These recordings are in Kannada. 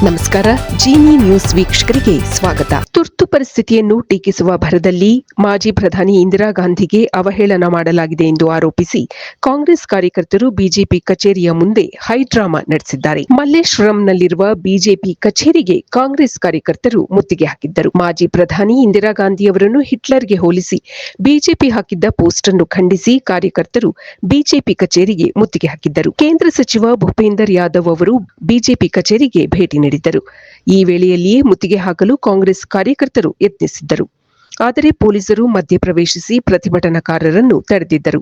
ನಮಸ್ಕಾರ. ಜೀನಿ ನ್ಯೂಸ್ ವೀಕ್ಷಕರಿಗೆ ಸ್ವಾಗತ. ತುರ್ತು ಪರಿಸ್ಥಿತಿಯನ್ನು ಟೀಕಿಸುವ ಭರದಲ್ಲಿ ಮಾಜಿ ಪ್ರಧಾನಿ ಇಂದಿರಾ ಗಾಂಧಿಗೆ ಅವಹೇಳನ ಮಾಡಲಾಗಿದೆ ಎಂದು ಆರೋಪಿಸಿ ಕಾಂಗ್ರೆಸ್ ಕಾರ್ಯಕರ್ತರು ಬಿಜೆಪಿ ಕಚೇರಿಯ ಮುಂದೆ ಹೈಡ್ರಾಮಾ ನಡೆಸಿದ್ದಾರೆ. ಮಲ್ಲೇಶ್ವರಂನಲ್ಲಿರುವ ಬಿಜೆಪಿ ಕಚೇರಿಗೆ ಕಾಂಗ್ರೆಸ್ ಕಾರ್ಯಕರ್ತರು ಮುತ್ತಿಗೆ ಹಾಕಿದ್ದರು. ಮಾಜಿ ಪ್ರಧಾನಿ ಇಂದಿರಾ ಗಾಂಧಿಯವರನ್ನು ಹಿಟ್ಲರ್ಗೆ ಹೋಲಿಸಿ ಬಿಜೆಪಿ ಹಾಕಿದ್ದ ಪೋಸ್ಟ್ ಅನ್ನು ಖಂಡಿಸಿ ಕಾರ್ಯಕರ್ತರು ಬಿಜೆಪಿ ಕಚೇರಿಗೆ ಮುತ್ತಿಗೆ ಹಾಕಿದ್ದರು. ಕೇಂದ್ರ ಸಚಿವ ಭೂಪೇಂದರ್ ಯಾದವ್ ಅವರು ಬಿಜೆಪಿ ಕಚೇರಿಗೆ ಭೇಟಿ ನೀಡಿದ್ದರು. ಈ ವೇಳೆಯಲ್ಲಿಯೇ ಮುತ್ತಿಗೆ ಹಾಕಲು ಕಾಂಗ್ರೆಸ್ ಕಾರ್ಯಕರ್ತರು ಯತ್ನಿಸಿದ್ದರು. ಆದರೆ ಪೊಲೀಸರು ಮಧ್ಯಪ್ರವೇಶಿಸಿ ಪ್ರತಿಭಟನಾಕಾರರನ್ನು ತಡೆದಿದ್ದರು.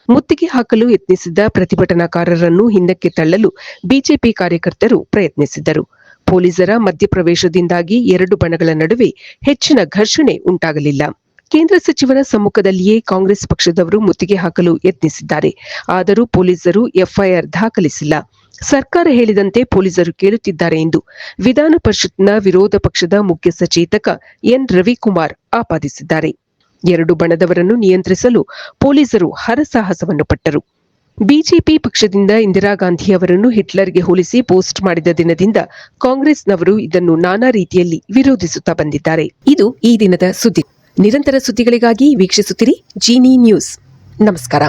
ಮುತ್ತಿಗೆ ಹಾಕಲು ಯತ್ನಿಸಿದ್ದ ಪ್ರತಿಭಟನಾಕಾರರನ್ನು ಹಿಂದಕ್ಕೆ ತಳ್ಳಲು ಬಿಜೆಪಿ ಕಾರ್ಯಕರ್ತರು ಪ್ರಯತ್ನಿಸಿದ್ದರು. ಪೊಲೀಸರ ಮಧ್ಯಪ್ರವೇಶದಿಂದಾಗಿ ಎರಡು ಬಣಗಳ ನಡುವೆ ಹೆಚ್ಚಿನ ಘರ್ಷಣೆ ಉಂಟಾಗಲಿಲ್ಲ. ಕೇಂದ್ರ ಸಚಿವರ ಸಮ್ಮುಖದಲ್ಲಿಯೇ ಕಾಂಗ್ರೆಸ್ ಪಕ್ಷದವರು ಮುತ್ತಿಗೆ ಹಾಕಲು ಯತ್ನಿಸಿದ್ದಾರೆ. ಆದರೂ ಪೊಲೀಸರು ಎಫ್ಐಆರ್ ದಾಖಲಿಸಿಲ್ಲ. ಸರ್ಕಾರ ಹೇಳಿದಂತೆ ಪೊಲೀಸರು ಕೇಳುತ್ತಿದ್ದಾರೆ ಎಂದು ವಿಧಾನ ಪರಿಷತ್ನ ವಿರೋಧ ಪಕ್ಷದ ಮುಖ್ಯ ಸಚೇತಕ ಎನ್ ರವಿಕುಮಾರ್ ಆಪಾದಿಸಿದ್ದಾರೆ. ಎರಡು ಬಣದವರನ್ನು ನಿಯಂತ್ರಿಸಲು ಪೊಲೀಸರು ಹರಸಾಹಸವನ್ನು ಪಟ್ಟರು. ಬಿಜೆಪಿ ಪಕ್ಷದಿಂದ ಇಂದಿರಾ ಗಾಂಧಿ ಅವರನ್ನು ಹಿಟ್ಲರ್ಗೆ ಹೋಲಿಸಿ ಪೋಸ್ಟ್ ಮಾಡಿದ ದಿನದಿಂದ ಕಾಂಗ್ರೆಸ್ನವರು ಇದನ್ನು ನಾನಾ ರೀತಿಯಲ್ಲಿ ವಿರೋಧಿಸುತ್ತಾ ಬಂದಿದ್ದಾರೆ. ಇದು ಈ ದಿನದ ಸುದ್ದಿ. ನಿರಂತರ ಸುದ್ದಿಗಳಿಗಾಗಿ ವೀಕ್ಷಿಸುತ್ತಿರಿ ಜೀನಿ ನ್ಯೂಸ್. ನಮಸ್ಕಾರ.